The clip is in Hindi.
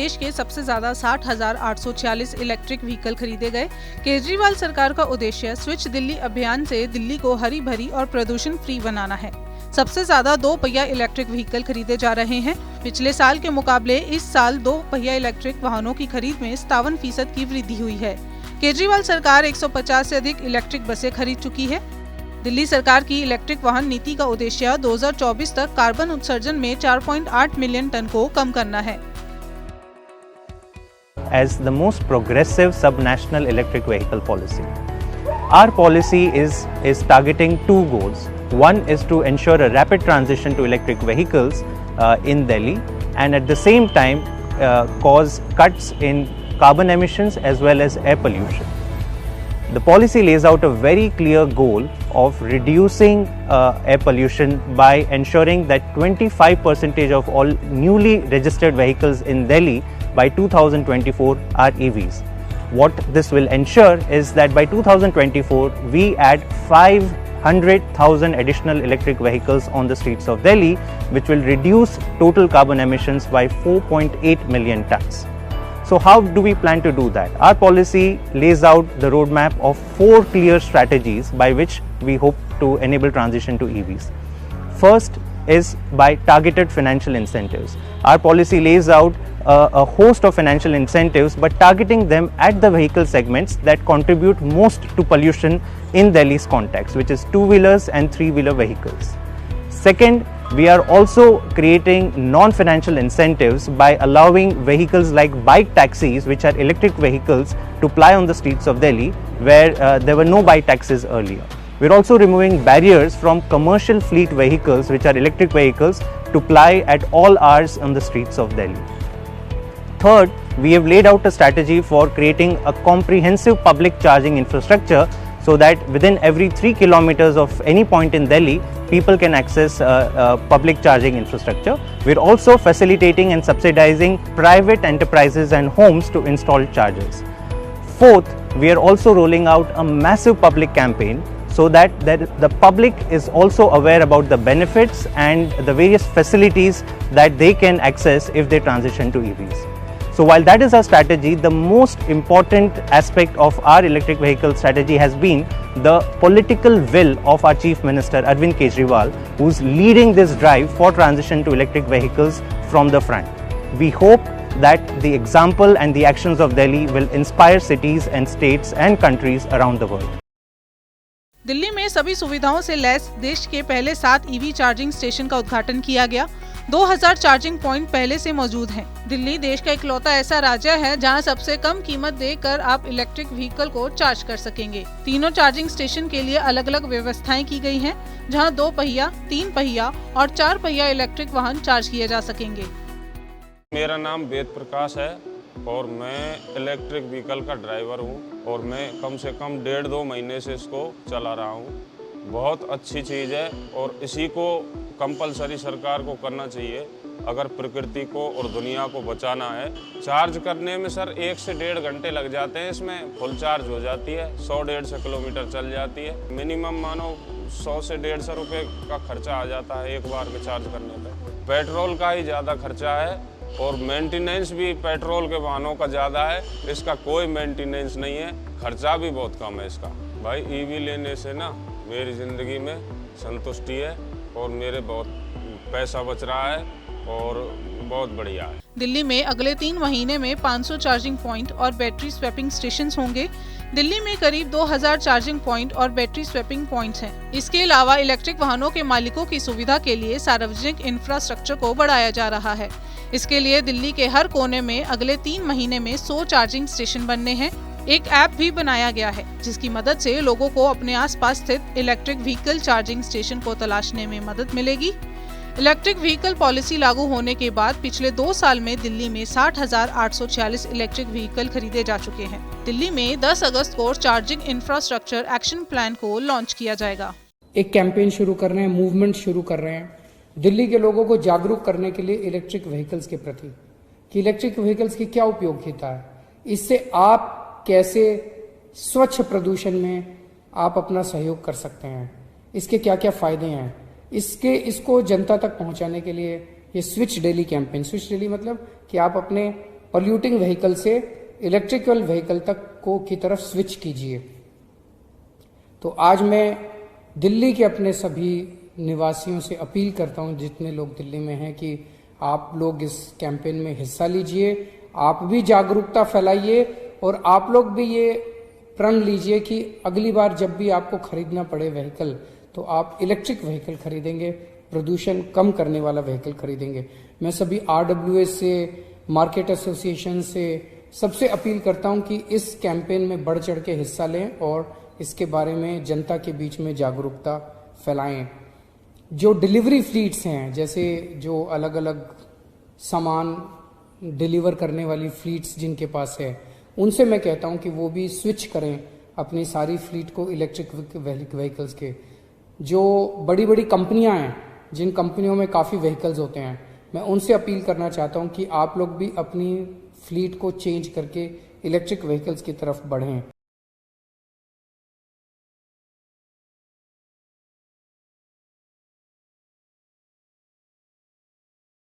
देश के सबसे ज्यादा 60,846 इलेक्ट्रिक व्हीकल खरीदे गए। केजरीवाल सरकार का उद्देश्य स्विच दिल्ली अभियान से दिल्ली को हरी भरी और प्रदूषण फ्री बनाना है। सबसे ज्यादा 2 पहिया इलेक्ट्रिक व्हीकल खरीदे जा रहे हैं। पिछले साल के मुकाबले इस साल 2 पहिया इलेक्ट्रिक वाहनों की खरीद में 57% की वृद्धि हुई है। केजरीवाल सरकार 150 से अधिक इलेक्ट्रिक बसें खरीद चुकी है। दिल्ली सरकार की इलेक्ट्रिक वाहन नीति का उद्देश्य 2024 तक कार्बन उत्सर्जन में 4.8 मिलियन टन को कम करना है। As the most progressive sub-national electric vehicle policy, our policy is targeting 2 goals. One is to ensure a rapid transition to electric vehicles in Delhi, and at the same time cause cuts in carbon emissions as well as air pollution. The policy lays out a very clear goal of reducing air pollution by ensuring that 25% of all newly registered vehicles in Delhi by 2024 are EVs. What this will ensure is that by 2024 we add 500,000 additional electric vehicles on the streets of Delhi, which will reduce total carbon emissions by 4.8 million tons. So how do we plan to do that? Our policy lays out the roadmap of 4 clear strategies by which we hope to enable transition to EVs. First is by targeted financial incentives. Our policy lays out a host of financial incentives, but targeting them at the vehicle segments that contribute most to pollution in Delhi's context, which is 2-wheelers and 3-wheeler vehicles. Second, we are also creating non-financial incentives by allowing vehicles like bike taxis, which are electric vehicles, to ply on the streets of Delhi where there were no bike taxis earlier. We are also removing barriers from commercial fleet vehicles, which are electric vehicles, to ply at all hours on the streets of Delhi. Third, we have laid out a strategy for creating a comprehensive public charging infrastructure so that within every 3 kilometers of any point in Delhi, people can access public charging infrastructure. We're also facilitating and subsidizing private enterprises and homes to install chargers. Fourth, we are also rolling out a massive public campaign so that the public is also aware about the benefits and the various facilities that they can access if they transition to EVs. So while that is our strategy, the most important aspect of our electric vehicle strategy has been the political will of our Chief Minister Arvind Kejriwal, who's leading this drive for transition to electric vehicles from the front. We hope that the example and the actions of Delhi will inspire cities and states and countries around the world. Delhi में सभी सुविधाओं से लैस देश के पहले 7 ईवी चार्जिंग स्टेशन का उद्घाटन किया गया। 2000 चार्जिंग पॉइंट पहले से मौजूद हैं। दिल्ली देश का इकलौता ऐसा राज्य है जहां सबसे कम कीमत देकर आप इलेक्ट्रिक व्हीकल को चार्ज कर सकेंगे। तीनों चार्जिंग स्टेशन के लिए अलग अलग व्यवस्थाएं की गई हैं, जहां 2 पहिया, 3 पहिया और 4 पहिया इलेक्ट्रिक वाहन चार्ज किए जा सकेंगे। मेरा नाम वेद प्रकाश है और मैं इलेक्ट्रिक व्हीकल का ड्राइवर हूँ और मैं कम से कम 1.5-2 महीने से इसको चला रहा हूँ। बहुत अच्छी चीज़ है और इसी को कंपलसरी सरकार को करना चाहिए अगर प्रकृति को और दुनिया को बचाना है। चार्ज करने में सर 1 से 1.5 घंटे लग जाते हैं, इसमें फुल चार्ज हो जाती है, 100-150 किलोमीटर चल जाती है। मिनिमम मानो 100 से 150 रुपये का खर्चा आ जाता है एक बार के चार्ज करने पर। पेट्रोल का ही ज़्यादा खर्चा है और मेंटेनेंस भी पेट्रोल के वाहनों का ज़्यादा है, इसका कोई मेंटेनेंस नहीं है, खर्चा भी बहुत कम है इसका। भाई ईवी लेने से ना मेरी ज़िंदगी में संतुष्टि है और मेरे बहुत पैसा बच रहा है और बहुत बढ़िया है। दिल्ली में अगले 3 महीने में 500 चार्जिंग पॉइंट और बैटरी स्वैपिंग स्टेशन होंगे। दिल्ली में करीब 2000 चार्जिंग पॉइंट और बैटरी स्वैपिंग पॉइंट्स हैं। इसके अलावा इलेक्ट्रिक वाहनों के मालिकों की सुविधा के लिए सार्वजनिक इंफ्रास्ट्रक्चर को बढ़ाया जा रहा है। इसके लिए दिल्ली के हर कोने में अगले 3 महीने में 100 चार्जिंग स्टेशन बनने हैं। एक ऐप भी बनाया गया है जिसकी मदद से लोगों को अपने आसपास स्थित इलेक्ट्रिक व्हीकल चार्जिंग स्टेशन को तलाशने में मदद मिलेगी। इलेक्ट्रिक व्हीकल पॉलिसी लागू होने के बाद पिछले 2 साल में दिल्ली में 60,846 इलेक्ट्रिक व्हीकल खरीदे जा चुके हैं। दिल्ली में 10 अगस्त को चार्जिंग इंफ्रास्ट्रक्चर एक्शन प्लान को लॉन्च किया जाएगा। एक कैंपेन शुरू कर रहे हैं, मूवमेंट शुरू कर रहे हैं दिल्ली के लोगों को जागरूक करने के लिए इलेक्ट्रिक व्हीकल्स के प्रति कि इलेक्ट्रिक व्हीकल्स की क्या उपयोगिता है, इससे आप कैसे स्वच्छ प्रदूषण में आप अपना सहयोग कर सकते हैं, इसके क्या क्या फायदे हैं, इसको जनता तक पहुंचाने के लिए ये switch Delhi campaign. Switch Delhi मतलब कि आप अपने पॉल्यूटिंग व्हीकल से इलेक्ट्रिकल व्हीकल की तरफ स्विच कीजिए। तो आज मैं दिल्ली के अपने सभी निवासियों से अपील करता हूं, जितने लोग दिल्ली में हैं, कि आप लोग इस कैंपेन में हिस्सा लीजिए, आप भी जागरूकता फैलाइए और आप लोग भी ये प्रण लीजिए कि अगली बार जब भी आपको खरीदना पड़े व्हीकल तो आप इलेक्ट्रिक व्हीकल खरीदेंगे, प्रदूषण कम करने वाला व्हीकल खरीदेंगे। मैं सभी RWS से, मार्केट एसोसिएशन से सबसे अपील करता हूं कि इस कैंपेन में बढ़ चढ़ के हिस्सा लें और इसके बारे में जनता के बीच में जागरूकता फैलाएं। जो डिलीवरी फ्लीट्स हैं, जैसे जो अलग अलग सामान डिलीवर करने वाली फ्लीट्स जिनके पास है, उनसे मैं कहता हूं कि वो भी स्विच करें अपनी सारी फ्लीट को इलेक्ट्रिक व्हीकल्स के। जो बड़ी बड़ी कंपनियां हैं, जिन कंपनियों में काफ़ी व्हीकल्स होते हैं, मैं उनसे अपील करना चाहता हूं कि आप लोग भी अपनी फ्लीट को चेंज करके इलेक्ट्रिक व्हीकल्स की तरफ बढ़ें।